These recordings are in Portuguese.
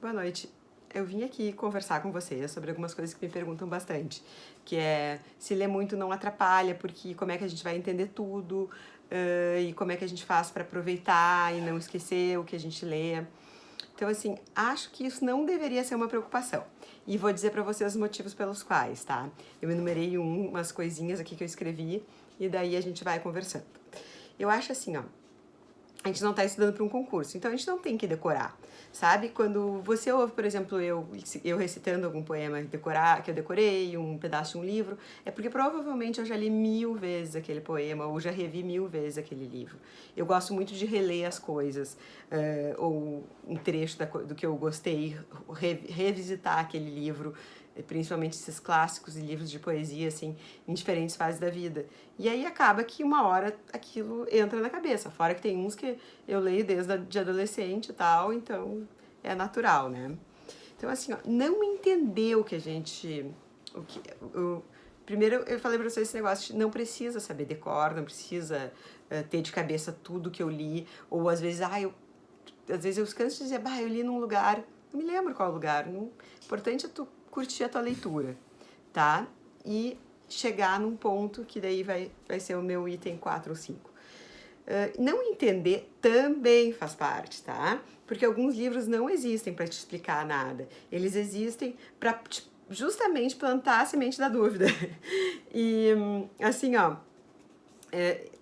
Boa noite. Eu vim aqui conversar com vocês sobre algumas coisas que me perguntam bastante, que é se ler muito não atrapalha, porque como é que a gente vai entender tudo, e como é que a gente faz para aproveitar e não esquecer o que a gente lê. Então, assim, acho que isso não deveria ser uma preocupação. E vou dizer para vocês os motivos pelos quais, tá? Eu enumerei umas coisinhas aqui que eu escrevi e daí a gente vai conversando. Eu acho assim, ó, a gente não está estudando para um concurso, então a gente não tem que decorar, sabe? Quando você ouve, por exemplo, eu recitando algum poema que eu decorei, um pedaço de um livro, é porque provavelmente eu já li 1000 vezes aquele poema ou já revi 1000 vezes aquele livro. Eu gosto muito de reler as coisas, ou um trecho do que eu gostei, revisitar aquele livro, principalmente esses clássicos e livros de poesia, assim, em diferentes fases da vida. E aí acaba que uma hora aquilo entra na cabeça. Fora que tem uns que eu leio desde adolescente e tal, então é natural, né? Então, assim, ó, não entender o que a gente... Primeiro, eu falei pra vocês esse negócio de não precisa saber decor, não precisa ter de cabeça tudo que eu li, ou às vezes, às vezes eu canso de dizer, eu li num lugar, não me lembro qual lugar. O importante é tu curtir a tua leitura, tá? E chegar num ponto que daí vai ser o meu item 4 ou 5. Não entender também faz parte, tá? Porque alguns livros não existem para te explicar nada. Eles existem para justamente plantar a semente da dúvida. E assim, ó,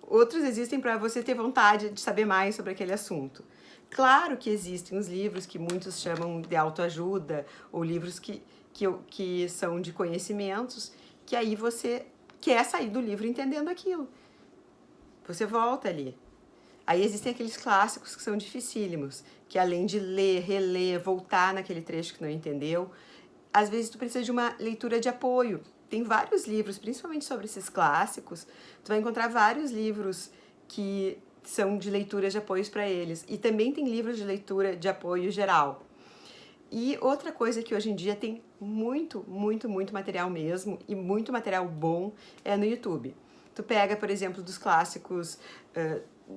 outros existem para você ter vontade de saber mais sobre aquele assunto. Claro que existem os livros que muitos chamam de autoajuda, ou livros que são de conhecimentos, que aí você quer sair do livro entendendo aquilo. Você volta ali. Aí existem aqueles clássicos que são dificílimos, que além de ler, reler, voltar naquele trecho que não entendeu, às vezes tu precisa de uma leitura de apoio. Tem vários livros, principalmente sobre esses clássicos, tu vai encontrar vários livros que são de leituras de apoios para eles. E também tem livros de leitura de apoio geral. E outra coisa que hoje em dia tem muito, muito, muito material mesmo, e muito material bom, é no YouTube. Tu pega, por exemplo, dos clássicos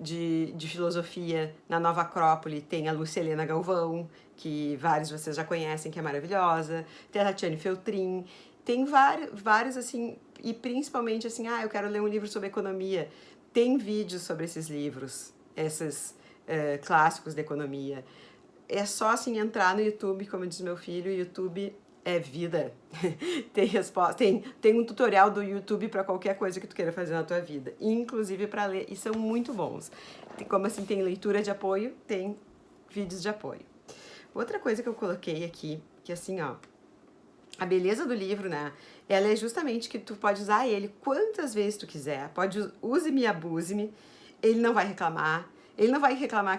de filosofia, na Nova Acrópole tem a Lúcia Helena Galvão, que vários de vocês já conhecem, que é maravilhosa, tem a Tatiane Feltrin, tem vários assim, e principalmente assim, eu quero ler um livro sobre economia, tem vídeos sobre esses livros, esses clássicos da economia. É só assim entrar no YouTube, como diz meu filho, YouTube é vida. Tem resposta, tem um tutorial do YouTube para qualquer coisa que tu queira fazer na tua vida, inclusive para ler, e são muito bons. Como assim, tem leitura de apoio, tem vídeos de apoio. Outra coisa que eu coloquei aqui, que assim, ó, a beleza do livro, né, ela é justamente que tu pode usar ele quantas vezes tu quiser, use-me e abuse-me, ele não vai reclamar,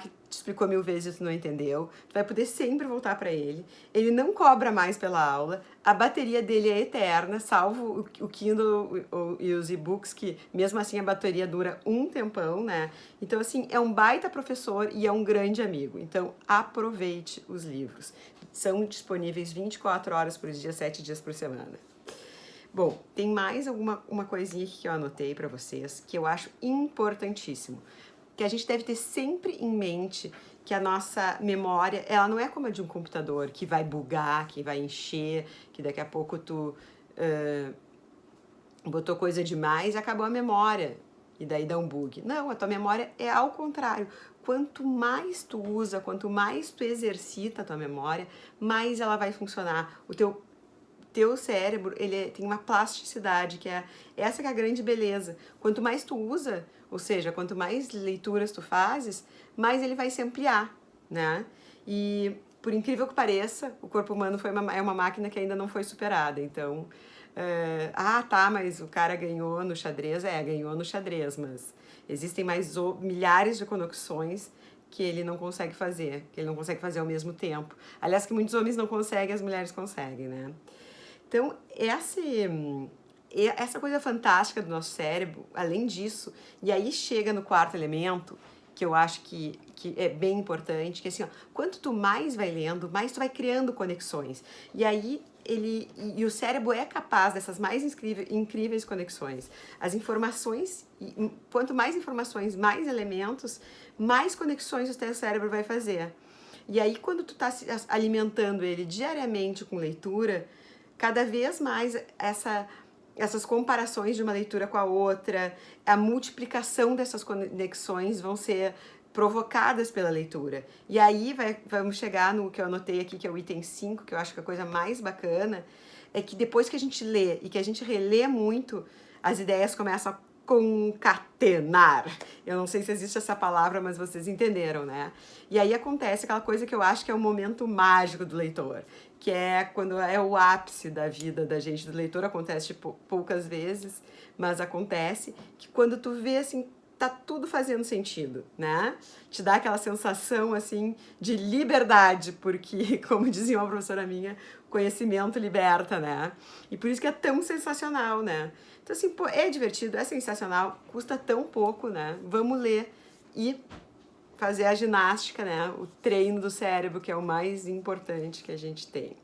que te explicou 1000 vezes e tu não entendeu. Tu vai poder sempre voltar para ele. Ele não cobra mais pela aula. A bateria dele é eterna, salvo o Kindle e os e-books, que mesmo assim a bateria dura um tempão, né? Então, assim, é um baita professor e é um grande amigo. Então, aproveite os livros. São disponíveis 24 horas por dia, 7 dias por semana. Bom, tem mais uma coisinha aqui que eu anotei para vocês, que eu acho importantíssimo. Que a gente deve ter sempre em mente que a nossa memória, ela não é como a de um computador, que vai bugar, que vai encher, que daqui a pouco tu botou coisa demais e acabou a memória, e daí dá um bug. Não, a tua memória é ao contrário. Quanto mais tu usa, quanto mais tu exercita a tua memória, mais ela vai funcionar. O teu cérebro, ele tem uma plasticidade, que é essa que é a grande beleza. Quanto mais tu usa, ou seja, quanto mais leituras tu fazes, mais ele vai se ampliar, né? E, por incrível que pareça, o corpo humano é uma máquina que ainda não foi superada. Então, mas o cara ganhou no xadrez. Ganhou no xadrez, mas existem mais milhares de conexões que ele não consegue fazer, que ele não consegue fazer ao mesmo tempo. Aliás, que muitos homens não conseguem, as mulheres conseguem, né? Então, essa coisa fantástica do nosso cérebro, além disso, e aí chega no quarto elemento, que eu acho que é bem importante, que assim, ó, quanto tu mais vai lendo, mais tu vai criando conexões. E aí e o cérebro é capaz dessas mais incríveis conexões. As informações, quanto mais informações, mais elementos, mais conexões o teu cérebro vai fazer. E aí, quando tu tá alimentando ele diariamente com leitura, cada vez mais essas comparações de uma leitura com a outra, a multiplicação dessas conexões vão ser provocadas pela leitura. E aí vamos chegar no que eu anotei aqui, que é o item 5, que eu acho que a coisa mais bacana é que depois que a gente lê e que a gente relê muito, as ideias começam a concatenar. Eu não sei se existe essa palavra, mas vocês entenderam, né? E aí acontece aquela coisa que eu acho que é o momento mágico do leitor, que é quando é o ápice da vida da gente, do leitor. Acontece tipo, poucas vezes, mas acontece que quando tu vê assim, tá tudo fazendo sentido, né? Te dá aquela sensação assim de liberdade, porque, como dizia uma professora minha, conhecimento liberta, né? E por isso que é tão sensacional, né? Então, assim, pô, é divertido, é sensacional, custa tão pouco, né? Vamos ler e fazer a ginástica, né? O treino do cérebro, que é o mais importante que a gente tem.